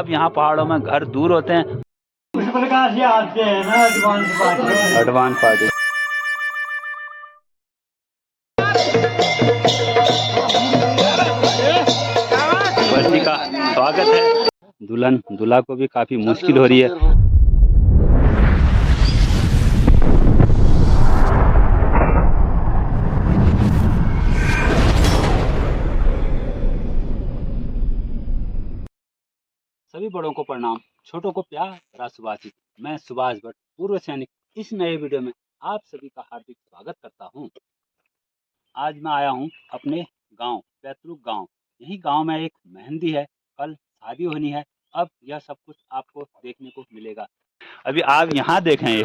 अब यहाँ पहाड़ों में घर दूर होते हैं। उस प्रकार से आते हैं ना एडवांस पार्टी। वर्दी का स्वागत है। दुल्हन दूल्हा को भी काफी मुश्किल हो रही है। सभी बड़ों को प्रणाम, छोटों को प्यार और सुभाषित। मैं सुभाष भट्ट, पूर्व सैनिक, इस नए वीडियो में आप सभी का हार्दिक स्वागत करता हूं। आज मैं आया हूं अपने गांव पैतृक गांव। यही गांव में एक मेहंदी है, कल शादी होनी है। अब यह सब कुछ आपको देखने को मिलेगा। अभी आप यहाँ देखें, ये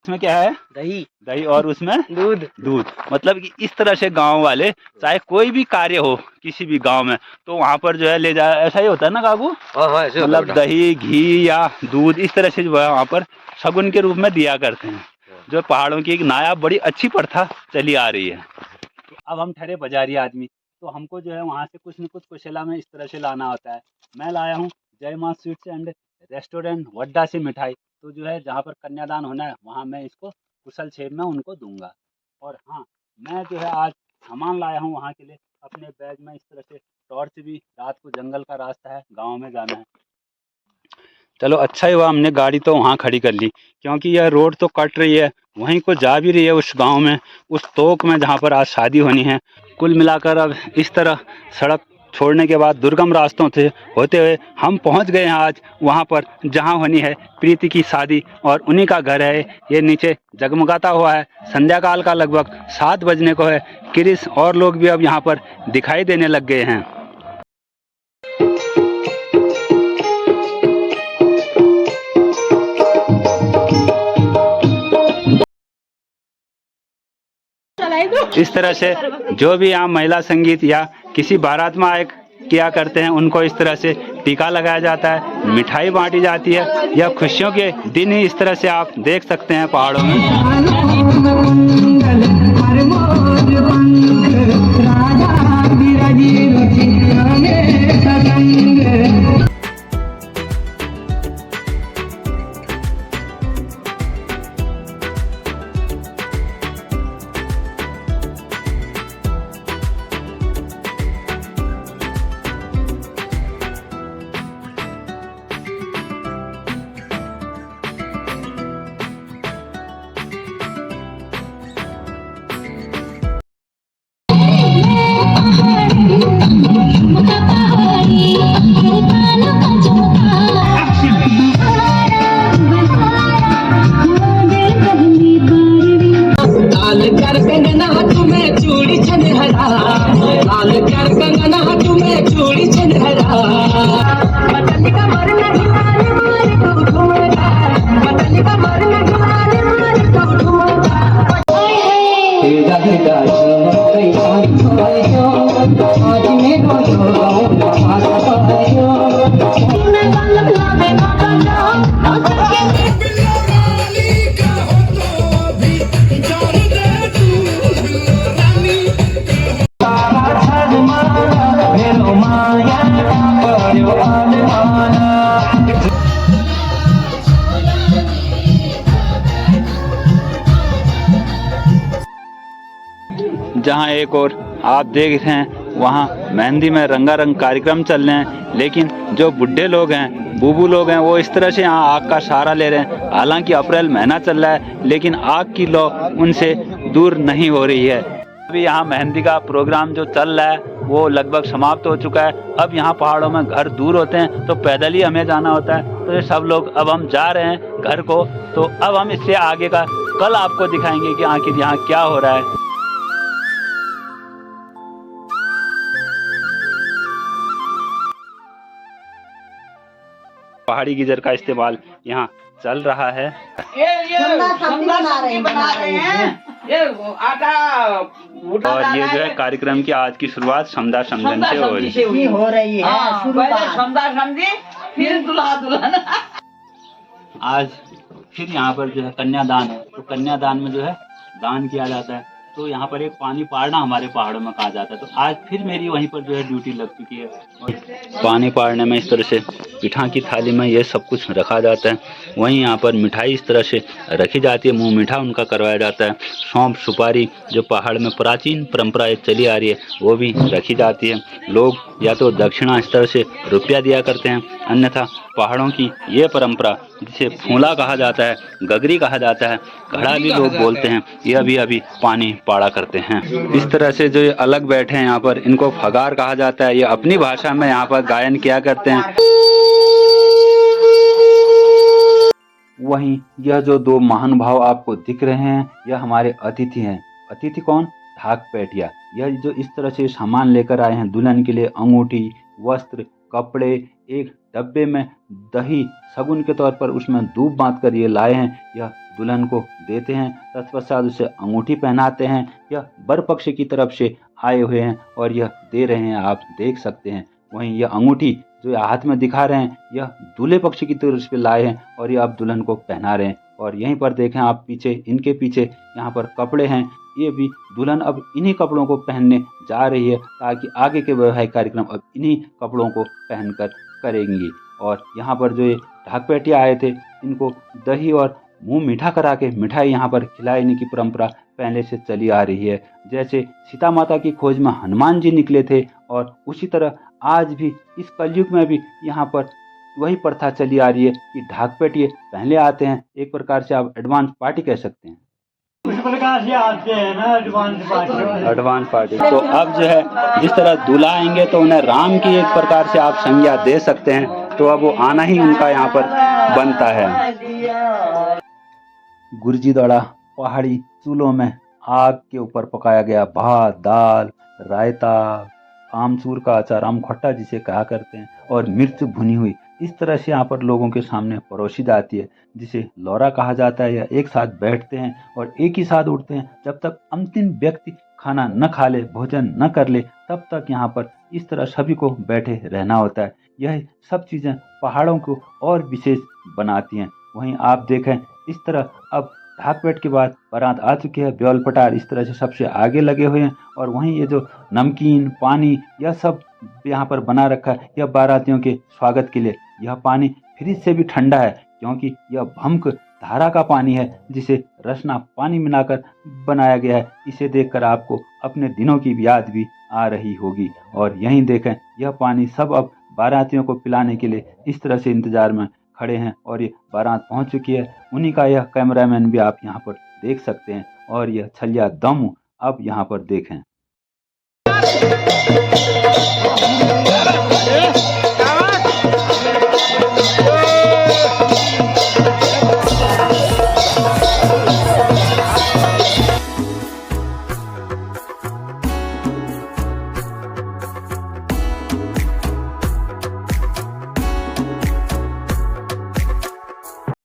इसमें क्या है? दही और उसमें दूध। मतलब कि इस तरह से गांव वाले चाहे कोई भी कार्य हो किसी भी गांव में, तो वहाँ पर जो है ले जा, ऐसा ही होता है ना काकू? मतलब दही घी या दूध इस तरह से जो है वहाँ पर शगुन के रूप में दिया करते हैं। जो पहाड़ों की एक नायाब बड़ी अच्छी प्रथा चली आ रही है। अब हम ठहरे बाजारी आदमी, तो हमको जो है वहाँ से कुछ न कुछ कुशला में इस तरह से लाना होता है। मैं लाया हूँ जय माँ स्वीट्स एंड रेस्टोरेंट वड्डा से मिठाई। तो जो है जहाँ पर कन्यादान होना है वहाँ मैं इसको कुशल क्षेम में उनको दूंगा। और हाँ, मैं जो है आज सामान लाया हूँ वहाँ के लिए। अपने बैग में इस तरह से टॉर्च भी, रात को जंगल का रास्ता है, गाँव में जाना है। चलो अच्छा ही हुआ हमने गाड़ी तो वहाँ खड़ी कर ली, क्योंकि यह रोड तो कट रही है, वहीं को जा भी रही है उस गांव में, उस तोक में जहाँ पर आज शादी होनी है। कुल मिलाकर अब इस तरह सड़क छोड़ने के बाद दुर्गम रास्तों से होते हुए हम पहुँच गए हैं आज वहाँ पर जहाँ होनी है प्रीति की शादी। और उन्हीं का घर है ये। नीचे जगमगाता हुआ है, संध्या काल का लगभग 7 बजने को है। क्रिस और लोग भी अब यहाँ पर दिखाई देने लग गए हैं। इस तरह से जो भी यहाँ महिला संगीत या किसी बारात में आए किया करते हैं, उनको इस तरह से टीका लगाया जाता है, मिठाई बांटी जाती है। यह खुशियों के दिन ही इस तरह से आप देख सकते हैं पहाड़ों में। जहाँ एक और आप देख रहे हैं वहाँ मेहंदी में रंगारंग कार्यक्रम चल रहे हैं, लेकिन जो बुढ़े लोग हैं, बूबू लोग हैं, वो इस तरह से यहाँ आग का सहारा ले रहे हैं। हालांकि अप्रैल महीना चल रहा है, लेकिन आग की लौ उनसे दूर नहीं हो रही है। अभी यहाँ मेहंदी का प्रोग्राम जो चल रहा है वो लगभग समाप्त हो चुका है। अब यहाँ पहाड़ों में घर दूर होते हैं, तो पैदल ही हमें जाना होता है। तो ये सब लोग अब हम जा रहे हैं घर को। तो अब हम इससे आगे का कल आपको दिखाएंगे कि आखिर यहाँ क्या हो रहा है। पहाड़ी गीजर का इस्तेमाल यहाँ चल रहा है। और ये जो है कार्यक्रम की आज की शुरुआत समदा समझन से हो रही है। फिर दुल्हा दुल्हन। आज फिर यहाँ पर जो है कन्यादान है, तो कन्यादान में जो है दान किया जाता है। तो यहाँ पर एक पानी पाड़ना हमारे पहाड़ों में कहा जाता है। तो आज फिर मेरी वहीं पर जो है ड्यूटी लग चुकी है। और पानी पाड़ने में इस तरह से पिठा की थाली में ये सब कुछ रखा जाता है। वहीं यहाँ पर मिठाई इस तरह से रखी जाती है, मुँह मीठा उनका करवाया जाता है। सौंफ सुपारी जो पहाड़ में प्राचीन परंपरा चली आ रही है वो भी रखी जाती है। लोग या तो दक्षिणा इस तरह से रुपया दिया करते हैं, अन्यथा पहाड़ों की ये परंपरा जिसे फूला कहा जाता है, गगरी कहा जाता है, घड़ा भी लोग बोलते हैं, ये अभी पानी पाड़ा करते हैं। इस तरह से जो ये अलग बैठे हैं यहाँ पर, इनको फगार कहा जाता है। ये अपनी भाषा में यहाँ पर गायन किया करते हैं। वहीं यह जो दो महानुभाव आपको दिख रहे हैं, यह हमारे अतिथि हैं। अतिथि कौन? ढाक पैटिया। यह जो इस तरह से सामान लेकर आए हैं दुल्हन के लिए, अंगूठी, वस्त्र, कपड़े, एक डब्बे में दही शगुन के तौर पर उसमें दूध बांध कर ये लाए हैं, यह दुल्हन को देते हैं। तत्पश्चात उसे अंगूठी पहनाते हैं। यह वर पक्ष की तरफ से आए हुए हैं और यह दे रहे हैं, आप देख सकते हैं। वहीं यह अंगूठी जो हाथ में दिखा रहे हैं, यह दूल्हे पक्ष की तरफ से लाए हैं और ये आप दुल्हन को पहना रहे हैं। और यहीं पर देखें आप पीछे, इनके पीछे यहाँ पर कपड़े हैं। ये भी दुल्हन अब इन्हीं कपड़ों को पहनने जा रही है, ताकि आगे के वैवाहिक कार्यक्रम अब इन्हीं कपड़ों को पहनकर करेंगी। और यहाँ पर जो ये ढाकपेटिया आए थे, इनको दही और मुंह मीठा करा के मिठाई यहाँ पर खिलाने की परंपरा पहले से चली आ रही है। जैसे सीता माता की खोज में हनुमान जी निकले थे, और उसी तरह आज भी इस कलयुग में भी यहाँ पर वही प्रथा चली आ रही है कि ढाकपेटिये पहले आते हैं। एक प्रकार से आप एडवांस पार्टी कह सकते हैं। उस प्रकार से आते हैं ना एडवांस पार्टी। तो अब जो है जिस तरह दूल्हा आएंगे तो उन्हें राम की एक प्रकार से आप संज्ञा दे सकते हैं, तो अब वो आना ही उनका यहाँ पर बनता है। गुर्जी दड़ा पहाड़ी चूल्हों में आग के ऊपर पकाया गया भात, दाल, रायता, आमचूर का अचार, आम खट्टा जिसे कहा करते हैं, और मिर्च भुनी हुई इस तरह से यहाँ पर लोगों के सामने परोसी जाती है, जिसे लौरा कहा जाता है। या एक साथ बैठते हैं और एक ही साथ उठते हैं। जब तक अंतिम व्यक्ति खाना न खा ले, भोजन न कर ले, तब तक यहाँ पर इस तरह सभी को बैठे रहना होता है। यह सब चीज़ें पहाड़ों को और विशेष बनाती हैं। वहीं आप देखें इस तरह अब ढाकपेट के बाद बारात आ चुकी है। ब्योल पटार इस तरह से सबसे आगे लगे हुए हैं, और वहीं ये जो नमकीन पानी यह सब यहाँ पर बना रखा है, यह बारातियों के स्वागत के लिए। यह पानी फ्रिज से भी ठंडा है, क्योंकि यह भमक धारा का पानी है, जिसे रसना पानी मिलाकर बनाया गया है। इसे देखकर आपको अपने दिनों की याद भी आ रही होगी। और यहीं देखें, यह पानी सब अब बारातियों को पिलाने के लिए इस तरह से इंतजार में खड़े हैं, और ये बारात पहुंच चुकी है। उन्हीं का यह कैमरामैन भी आप यहाँ पर देख सकते हैं, और यह छलिया दम अब यहाँ पर देखें।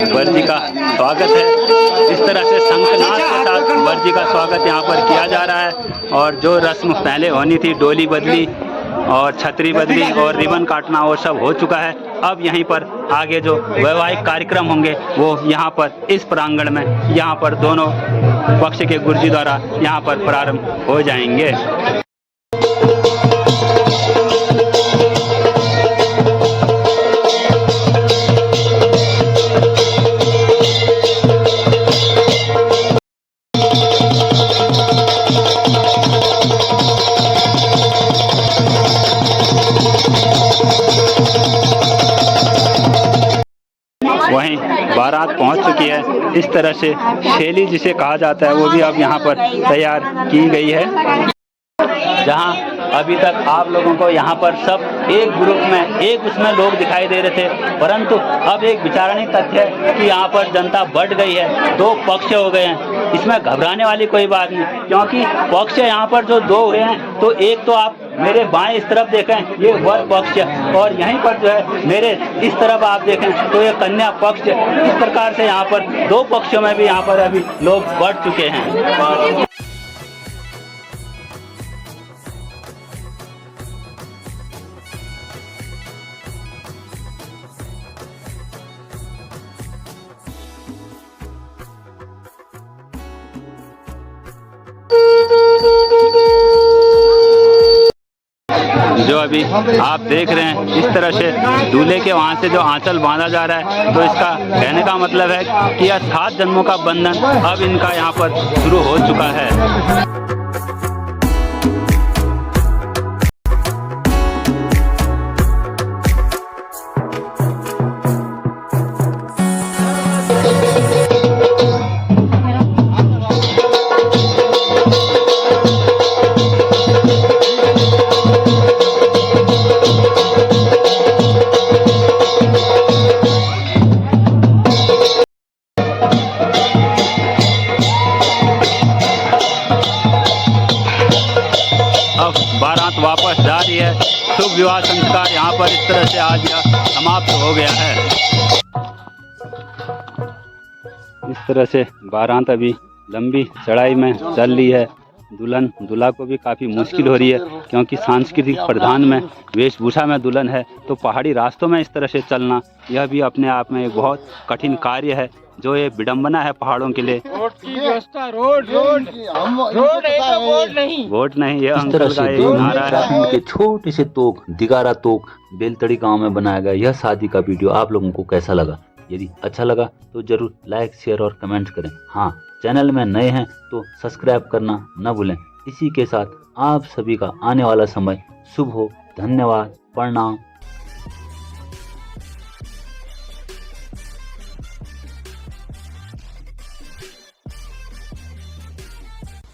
वर जी का स्वागत है। इस तरह से शंखनाद के साथ वर जी का स्वागत यहाँ पर किया जा रहा है। और जो रस्म पहले होनी थी, डोली बदली और छतरी बदली और रिबन काटना, वो सब हो चुका है। अब यहीं पर आगे जो वैवाहिक कार्यक्रम होंगे वो यहाँ पर इस प्रांगण में यहाँ पर दोनों पक्ष के गुर्जी द्वारा यहाँ पर प्रारंभ हो जाएंगे। वहीं बारात पहुंच चुकी है। इस तरह से शैली जिसे कहा जाता है वो भी अब यहाँ पर तैयार की गई है, जहां अभी तक आप लोगों को यहाँ पर सब एक ग्रुप में एक उसमें लोग दिखाई दे रहे थे, परंतु अब एक विचारणीय तथ्य है कि यहाँ पर जनता बढ़ गई है, दो पक्ष हो गए हैं। इसमें घबराने वाली कोई बात नहीं, क्योंकि पक्ष यहाँ पर जो दो हुए हैं, तो एक तो आप मेरे बाएं इस तरफ देखें, ये वर पक्ष, और यहीं पर जो है मेरे इस तरफ आप देखें तो ये कन्या पक्ष। इस प्रकार से यहाँ पर दो पक्षों में भी यहाँ पर अभी लोग बढ़ चुके हैं। अभी आप देख रहे हैं इस तरह से दूल्हे के वहाँ से जो आंचल बांधा जा रहा है, तो इसका कहने का मतलब है कि यह 7 जन्मों का बंधन अब इनका यहाँ पर शुरू हो चुका है। अब बारात वापस जा रही है। शुभ विवाह संस्कार यहाँ पर इस तरह से आज यह समाप्त हो गया है। इस तरह से बारात अभी लंबी चढ़ाई में चल रही है। दुल्हन दूल्हा को भी काफ़ी मुश्किल हो रही है, क्योंकि सांस्कृतिक प्रधान में वेशभूषा में दुल्हन है, तो पहाड़ी रास्तों में इस तरह से चलना यह भी अपने आप में एक बहुत कठिन कार्य है, जो ये विडंबना है पहाड़ों के लिए। रोड की व्यवस्था, रोड नहीं, वोट नहीं, ये इस तरह अंकल का से एक नारा है। उत्तराखंड के छोटे से तोक दिगारा तोक बेलतड़ी गांव में बनाया गया यह शादी का वीडियो आप लोगों को कैसा लगा? यदि अच्छा लगा तो जरूर लाइक, शेयर और कमेंट करें। हाँ, चैनल में नए हैं तो सब्सक्राइब करना न भूलें। इसी के साथ आप सभी का आने वाला समय शुभ हो। धन्यवाद, प्रणाम।